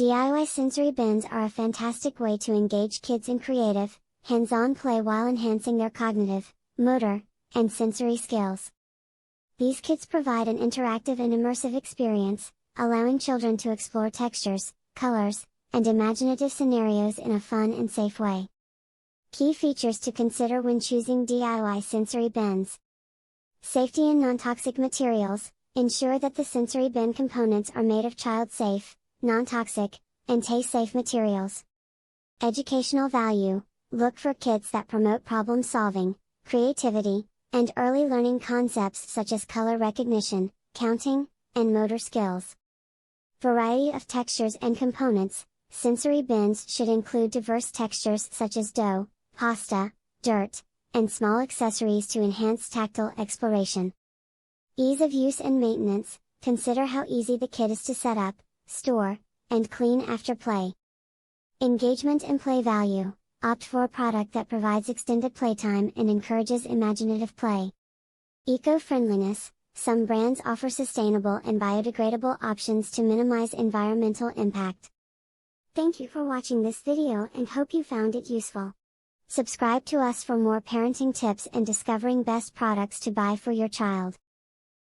DIY sensory bins are a fantastic way to engage kids in creative, hands-on play while enhancing their cognitive, motor, and sensory skills. These kits provide an interactive and immersive experience, allowing children to explore textures, colors, and imaginative scenarios in a fun and safe way. Key features to consider when choosing DIY sensory bins. Safety and non-toxic materials. Ensure that the sensory bin components are made of child-safe, non-toxic, and taste-safe materials. Educational value. Look for kits that promote problem-solving, creativity, and early learning concepts such as color recognition, counting, and motor skills. Variety of textures and components. Sensory bins should include diverse textures such as dough, pasta, dirt, and small accessories to enhance tactile exploration. Ease of use and maintenance. Consider how easy the kit is to set up, store, and clean after play. Engagement and play value. Opt for a product that provides extended playtime and encourages imaginative play. Eco-friendliness. Some brands offer sustainable and biodegradable options to minimize environmental impact. Thank you for watching this video and hope you found it useful. Subscribe to us for more parenting tips and discovering best products to buy for your child.